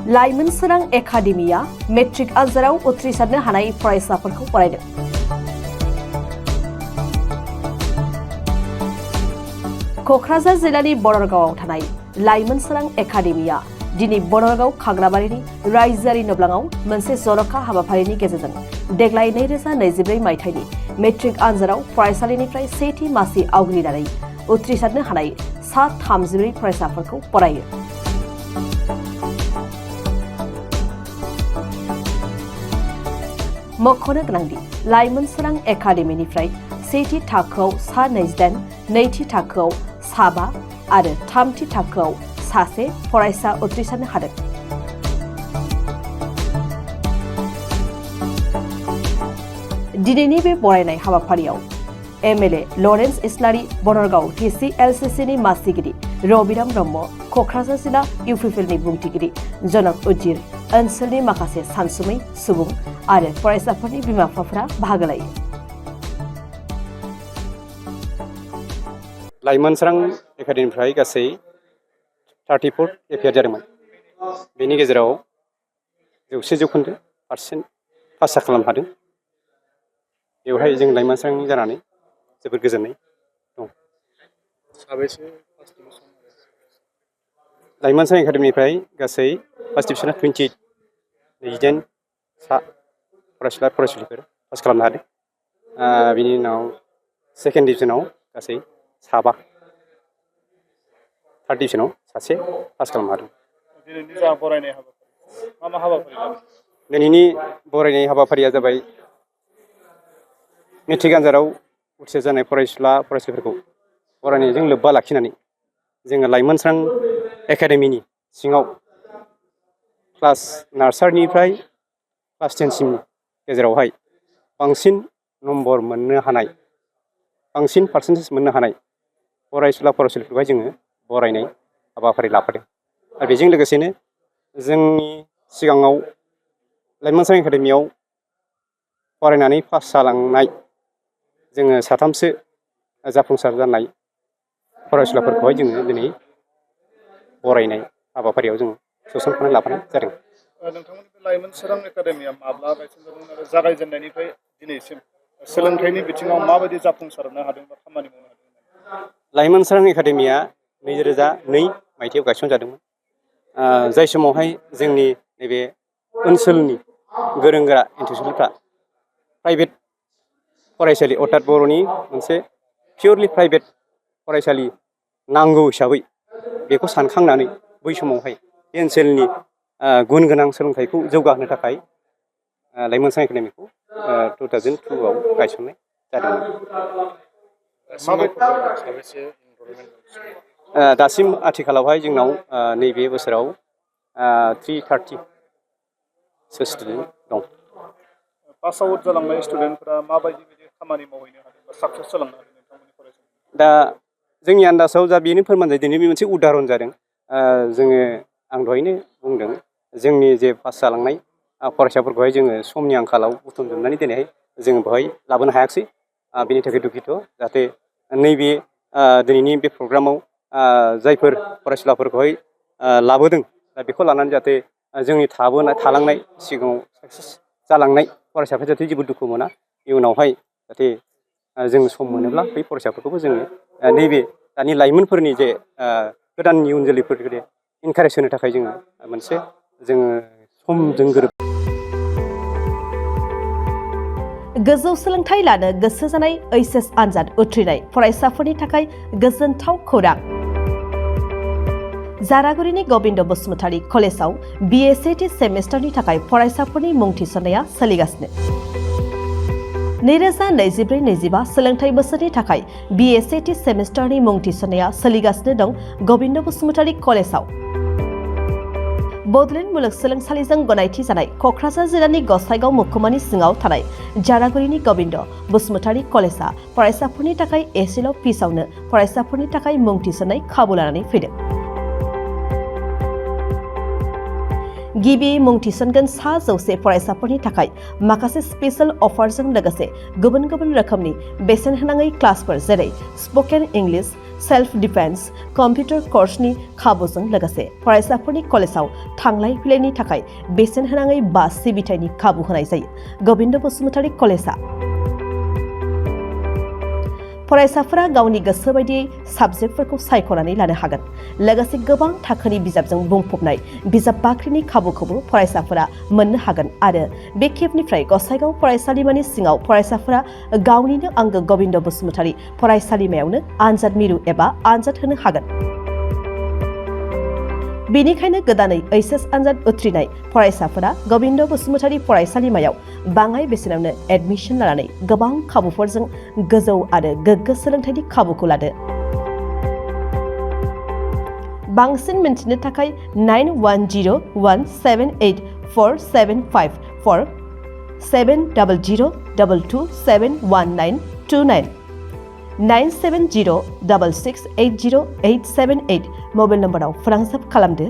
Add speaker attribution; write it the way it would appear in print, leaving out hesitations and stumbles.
Speaker 1: लाइमोन सोरां academia matric आनजादाव उथ्रिसारनो हानाय फरायसाफोरखौ बरायदों। क'क्राझार जिल्लानि बरगावआव थानाय लाइमोन सोरां एकाडेमिया दिनै बरगाव खाग्राबारिनि रायजोआरि नब्लाङाव मोनसे जर'खा हाबाफारिनि गेजेरजों देग्लाय 2024 मायथाइनि मेट्रिक आनजादाव फरायसालिनिफ्राय सेथि मासि आवग्रिनानै उथ्रिसारनो हानाय सा 34 फरायसाफोरखौ बरायो। मख'नो गोनांदि लाइमोन सोरां एकाडेमिनिफ्राय सेथि थाखोआव सा 28, नैथि थाखोआव सा 5 आरो थामथि थाखोआव सासे फरायसा उथ्रिसारनो हादों। दिनैनि बे बरायनाय हाबाफारियाव एमएलए लरेन्स इस्लारि, बनरगाव TCLCCनि मासिगिरि रबिराम ब्रह्म, क'क्राझार जिल्ला इउपिपिएलनि बुंथिगिरि जनक उजिर, ओनसोलनि माखासे सानसुमै सुबुं आरो फरायसाफोरनि बिमा बिफाफोरा बाहागो लायो।
Speaker 2: लाइमोन सोरां एकाडेमिनिफ्राय गासै 34 एपियार जादोंमोन। बेनि गेजेराव 100% पास खालामनो हादों। बेवहाय जों लाइमोन सोरां जानानै जोबोद गोजोननाय दं।
Speaker 3: साबेसे फार्स्ट डिभिजन?
Speaker 2: लाइमोन सोरां एकाडेमिनिफ्राय गासै फार्स्ट डिभिजनाव 28 सा फरायसुला फरायसुलिफोर पास खालामनो हादों। बिनि उनाव सेकेन्ड डिभिजनाव गासै 7, थार्ड डिभिजनाव सासे पास खालामनो हादों।
Speaker 3: दिनैनि जा बरायनाय हाबाफारि मा हाबाफारि लादों?
Speaker 2: दिनैनि बरायनाय हाबाफारिया जाबाय मेट्रिक आनजादाव उथ्रिसार जानाय फरायसुला फरायसुलिफोरखौ बरायनायजों लोब्बा लाखिनानै जोङो लाइमोन सोरां एकाडेमिनि सिङाव क्लास नार्सारिनिफ्राय क्लास 10 सिम गेजेरावहाय बांसिन नम्बर मोननो हानाय, बांसिन पार्सेन्टेज मोननो हानाय फरायसुला फरायसुलिफोरखौहाय जोङो बरायनाय हाबाफारि लाफादों। आरो बेजों लोगोसेनो जोंनि सिगाङाव लाइमोन सोरां एकाडेमियाव फरायनानै पास जालांनाय जोङो 3सो जाफुंसार जानाय फरायसुलाफोरखौहाय जोङो दिनै बरायनाय हाबाफारियाव जों सोसननानै लाफानाय जादों।
Speaker 3: नोंथांमोननि बे लाइमोन सोरां एकाडेमिया माब्ला गायसनजादोंमोन आरो जागायजेननायनिफ्राय दिनैसिम सोलोंथाइनि बिथिङाव माबायदि जाफुंसारनो हादों बा खामानि मावनो हादों?
Speaker 2: लाइमोन सोरां एकाडेमिया 2002 मायथाइयाव गायसनजादोंमोन। जाय समावहाय जोंनि नैबे ओनसोलनि गोरों गोरा इन्स्टिटिउटफ्रा प्राइभेट फरायसालि अर्थात बर'नि मोनसे पियरलि प्राइभेट फरायसालि नांगौ हिसाबै बेखौ सानखांनानै बै समावहाय बे ओनसोलनि गुन गोनां सोलोंथाइखौ जौगाहोनो थाखाय लाइमोन सोरां एकाडेमिखौ 2002 आव गायसननाय जादोंमोन। दासिम आथिखालावहाय जोंनाव नैबे बोसोराव 330 सो स्टुडेन्ट दं।
Speaker 3: पास आउट जालांनाय स्टुडेन्टफोरा माबायदि खामानि मावहैनो हादों बा साक्सेस जालांनो हादों नोंथांमोननि फरायसालियाव?
Speaker 2: दा जोंनि आन्दाजाव जा बेनो फोरमान जादों। दिनै बे मोनसे उदाहरन जादों। आं दहायनो बुंदों जोंनि जे पास जालांनाय फरायसाफोरखौहाय जोङो समनि आंखालाव बुथुमजोबनानै दिनैहाय जोङो बेवहाय लाबोनो हायाखिसै। बेनि थाखाय दुखिथ'। जाहाथे नैबे दिनैनि बे प्रग्रामाव जायफोर फरायसुलाफोरखौहाय लाबोदों दा बेखौ लानानै जाहाथे जोंनि थालांनाय सिगाङाव साक्सेस जालांनाय फरायसाफ्रा जाहाथे जेबो दुखु मोना। इयुनावहाय जाहाथे जों सम मोनोब्ला बै फरायसाफोरखौबो जोङो नैबे दानि लाइमोनफोरनि जे गोदान इयुन जोलैफोरखौ इनकारेज होनो थाखाय जोङो मोनसे समजों गोरोब
Speaker 1: गोजौ सोलोंथाइ लानो गोसो जानाय HS आनजाद उथ्रिनाय फरायसाफोरनि थाखाय गोजोनथाव खौरां। जारागुरिनि गबिन्द बसुमतारी कलेजाव BA/CT सेमेस्टारनि थाखाय फरायसाफोरनि मुं थिसननाया सोलिगासिनो। 2024-25 सोलोंथाइ बोसोरनि थाखाय BA/CT सेमेस्टारनि मुं थिसननाया सोलिगासिनो दं गबिन्द बसुमतारी कलेजाव। बड'लेण्ड मुलुगसोलोंसालिजों गनायथि जानाय क'क्राझार जिल्लानि गसाइगाव महकुमानि सिङाव थानाय जारागुरिनि गबिन्द बसुमतारी कलेजा फरायसाफोरनि थाखाय एसेल' फिसावनो फरायसाफोरनि थाखाय मुं थिसननाय खाबु लानानै फैदों। गिबि मुं थिसनगोन 100 फरायसाफोरनि थाखाय माखासे स्पेशल अफारजों लोगोसे गुबुन गुबुन रोखोमनि बेसेन होनाङै क्लासफोर जेरै spoken English, self defence computer कर्सनि खाबुजों लोगोसे फरायसाफोरनि कलेजाव थांलाय फैलायनि थाखाय बेसेन होनाङै बास सिबिथायनि खाबु होनाय जायो। गोबिन्द बसुमतारी कलेजा फरायसाफोरा गावनि गोसो बायदियै साबजेक्टफोरखौ सायख'नानै लानो हागोन। लोगोसे गोबां थाखोनि बिजाबजों बुंफबनाय बिजाब बाख्रिनि खाबुखौबो फरायसाफोरा मोननो हागोन आरो बे खेबनिफ्राय गसाइगाव फरायसालिमानि सिङाव फरायसाफोरा गावनिनो आंगो गोबिन्द बसुमतारी फरायसालिमायावनो आनजाद मिरु एबा आनजाद होनो हागोन। बेनिखायनो गोदानै एचएस आनजाद उथ्रिनाय फरायसाफोरा गोबिन्द बसुमतारी फरायसालिमायाव बाङाय बेसेनावनो एडमिशन लानानै गोबां खाबुफोरजों गोजौ आरो गोग्गो सोलोंथाइनि खाबुखौ लादो। बांसिन मिन्थिनो थाखाय 9101784754 70022271929 970668088 मबाइल नम्बराव फोनांजाब खालामदो।